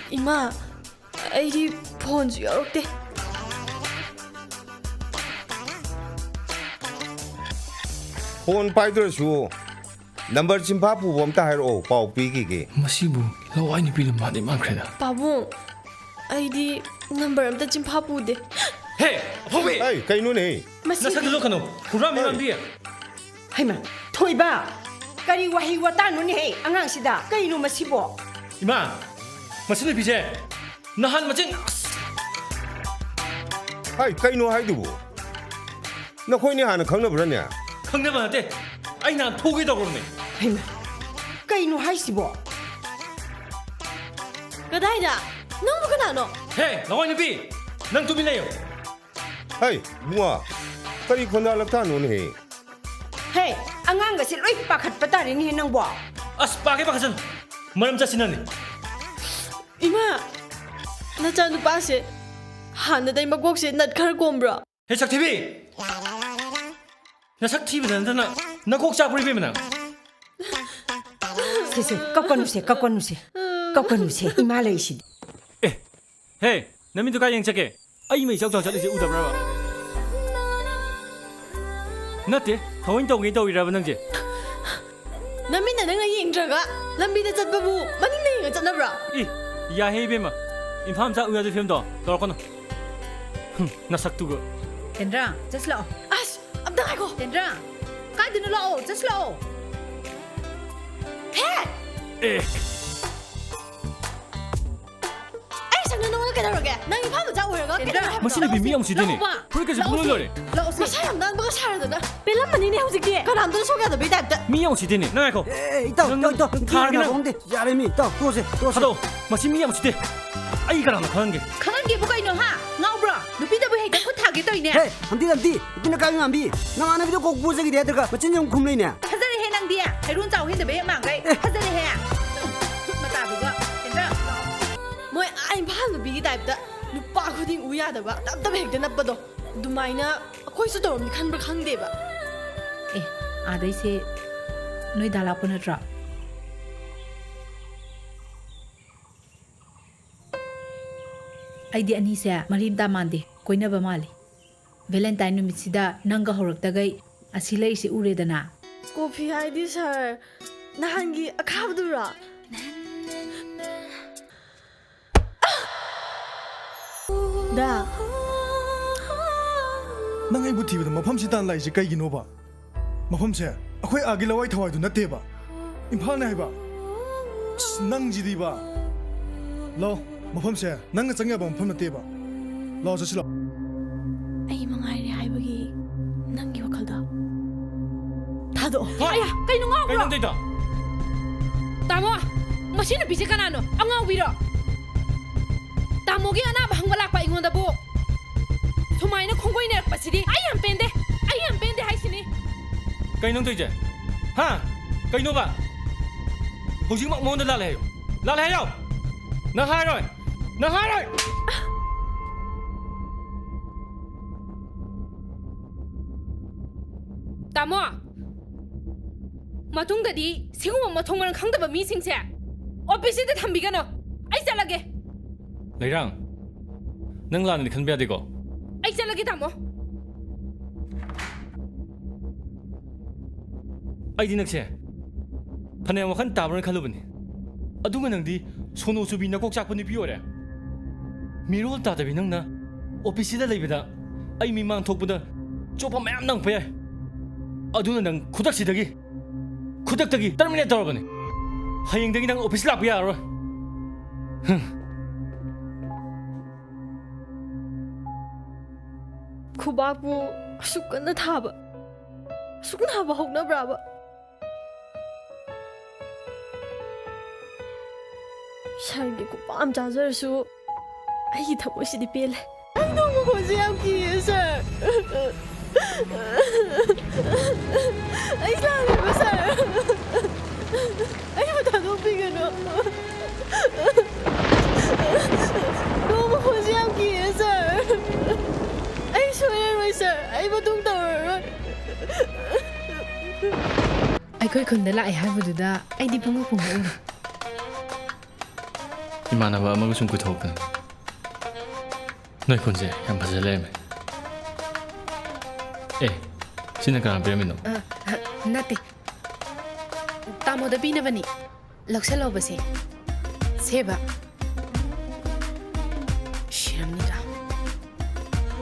이마, 아이디 폰주 열었대. 폰 파이드라수 넘버 진파 부범 따하러 파우 비기게 마시부 라와이니 비는 많이 많크레다. 바봉, 아이디 넘버 아무튼 지금 바보대. 헤이, 포비. 에이 그이노네 나 사들러 가노. 후라미만 비야. 하이마 토이바 까리 와히 와따노니 해 앙앙시다 까이노 마시보 이마, 마시는 비제. 나한 마진. 에이 그이노 하이두부 나 코이니 하는 강나브라냐 강내반한테 아이 난 포기다 그러네. 하이마 까이노 하이시보 그다이다, 너무 그나노. 헤이, 라와이니 비. 난 두빌래요. 에이 무아 까리 건달락타노네 헤이 앙앙가시 로이 빠갓 빠따리니 해낭보 아스 빠게 박하잖아. 마람 자신하네. 이마, 나자 누빠시 하나다 이마 꼭시 낫칼 곰브라. 헤이 삭 TV. 나삭 TV 된다나. 나곡 잡으리 비면은. 세세 깎아누세 이말레이시 에, 헤이, 남인도 가양 자게. 아이메 적적적이 우다브라. 나때 더윈 동이 더위라고 능지. 남이나 내가 인자가 람비데 잣바부 마닝 내가 잣나브라. 이 야헤이베마. 인팜자 의아들 film도 더러거나. 나삭두고. 덴드라 just lo 아씨, 암당 아이고. 덴드라 까드는 lo just lo 에. 아이 장난 너무 깨달아게. 난 이밤을 자고 이러가. 마시는 비 미용시되니. 그렇게지 부는 거래. 마사람 난 뭐가 살아도나. 빌란만이네 혹시 그람들 속에도 비답다. 미용시되니. 나이코. 또 다르기는. 공대 야레미 또세 하도 마시 미용시되. 아이가랑 가는 게. 강한게 뭐가 있노 하 나오브라 누비다부 해가 코타게 떠이네 헤 암디 이나 까용 암비 나 하나 비도 꼭 보자기 대들가 멋진 좀 굽네냐 하자리 해낭디야 해론 자오 해데 매 망가이 하자리 해 마타부가 덴드라 뭐야 아이 밤도 비기답다. 누빠 고딩 우야다바 답답해 핵대 나빠도 두마이나 거기서 돌아오니 칸불 강대바. 에 아데이세 너희 달라고 너트라 아이디 아니세 마림다 만데 코이나바 말리 밸런타인 누미시다 낭가 호럭다가이 아실레이시 우레다나 코피 하이디 서 나한기 아카브두라. 나 nang ai buthi ba mafam si tan lai ji kai gi no ba mafam se akhoi agi lawai thawai du natte ba imphal na hai ba nang ji di ba lo mafam se nang changya ba mafam natte ba lo sa si lo 아이 망아이리 하이버기 남기 와칼다. 다도. 아야 까이노 가이는 데이다. 따모 마시는 비제 까나노 앙앙 위로 따모기 하나 방발락바 이건다부 소마이는 콩고이네 빠시디 아이안 뺀데 하이시니 가이는 데이제. 하. 가이노바. 혹시 막 뭔데 날해요. 날해요. 나 하이로이. 따모 마통다디 시구마 마통만 강다바 미싱세 오피스에 담비가노 아이 잘라게 레랑. 능 라는 컨베야 되고. 아이 잘라게 따모 아이디 늑세. 파네 뭐한 따버는 칼로브니. 아두가 능디 소노수비나 꼭 잡고니 비오래. 미로를 따다비 능나. 오피스에 레이베다. 아이 미망 톡보다 쪼파 매암 낭패야. 아두는 능 쿠닥시덕이. 쿠닥덕이 떨미네 떨어버니. 하영덕이 능 오피스 라비야 알아. 쿠바부 수건나 타바. 수건하바 혹나브라바. 샤르기 쿠밤 자저수. 아이 타보시디 빌레. 너무 고생하기에 서. 아이 사람이 서. 아이 다 높이게노. 너무 고생하기에 서. 아이 소리를 서. 아이 보통 더워. ꯑꯩꯈꯣꯏ ꯈꯨꯟꯗ ꯂꯥꯛꯑꯦ ꯍꯥꯏꯕꯗꯨꯗ ꯑꯩꯗꯤ ꯄꯨꯡꯉꯛ ꯄꯨꯡꯉꯛꯎꯅꯦ 이만나봐 아마가 좀 그토ppen. 너희 콘제 양 바질레메. 에, 신나 그랑 비라미노. ꯅꯠꯇꯦ ꯇꯥꯃꯣꯗ ꯄꯤꯅꯕꯅꯤ ꯂꯧꯁꯜꯍꯧꯕꯁꯦ ꯁꯦꯕ ꯁꯤꯔꯝꯅꯤꯗ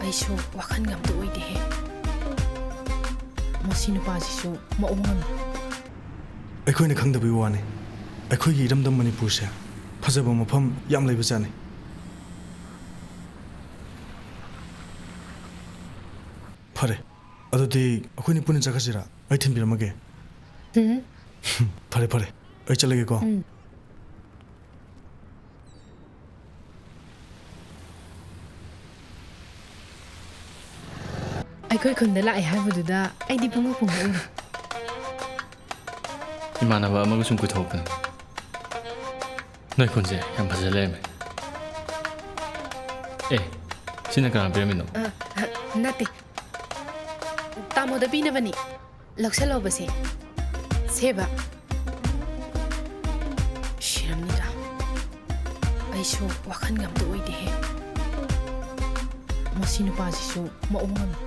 ꯑꯩꯁꯨ ꯋꯥꯈꯜꯒ ꯑꯝꯇ ꯑꯣꯏꯗꯦꯍꯦ ꯃꯁꯤ ꯅꯨꯄꯥꯁꯤꯁꯨ ꯃꯑꯣꯡ ꯑꯃ ꯑꯩꯈꯣꯏꯅ ꯈꯪꯗꯕꯒꯤ ꯋꯥꯅꯤ ꯑꯩꯈꯣꯏꯒꯤ ꯏꯔꯝꯗꯝ ꯃꯅꯤꯄꯨꯔꯁꯦ ꯐꯖꯕ ꯃꯐꯝ ꯌꯥꯝ ꯂꯩꯕꯖꯥꯠꯅꯤ ꯐꯔꯦ ꯑꯗꯨꯗꯤ ꯑꯩꯈꯣꯏꯅꯤ ꯄꯨꯟꯅ ꯆꯠꯈ꯭ꯔꯁꯤꯔꯥ ꯑꯩ ꯊꯤꯟꯕꯤꯔꯝꯃꯒꯦ ꯐꯔꯦ ꯐꯔꯦ ꯑꯩ ꯆꯠꯂꯒꯦꯀꯣ ꯑꯩꯈꯣꯏ ꯈꯨꯟꯗ ꯂꯥꯛꯑꯦ ꯍꯥꯏꯕꯗꯨꯗ ꯑꯩꯗꯤ ꯄꯨꯡꯉꯛ ꯄꯨꯡꯉꯛꯎꯅꯦ 이만나봐 아마가 좀 그토ppen. 너희 콘제 양 바질레메. 에, 신나 그랑 비라미노. ꯅꯠꯇꯦ ꯇꯥꯃꯣꯗ ꯄꯤꯅꯕꯅꯤ ꯂꯧꯁꯜꯍꯧꯕꯁꯦ ꯁꯦꯕ ꯁꯤꯔꯝꯅꯤꯗ ꯑꯩꯁꯨ ꯋꯥꯈꯜꯒ ꯑꯝꯇ ꯑꯣꯏꯗꯦꯍꯦ ꯃꯁꯤ ꯅꯨꯄꯥꯁꯤꯁꯨ ꯃꯑꯣꯡ ꯑꯃ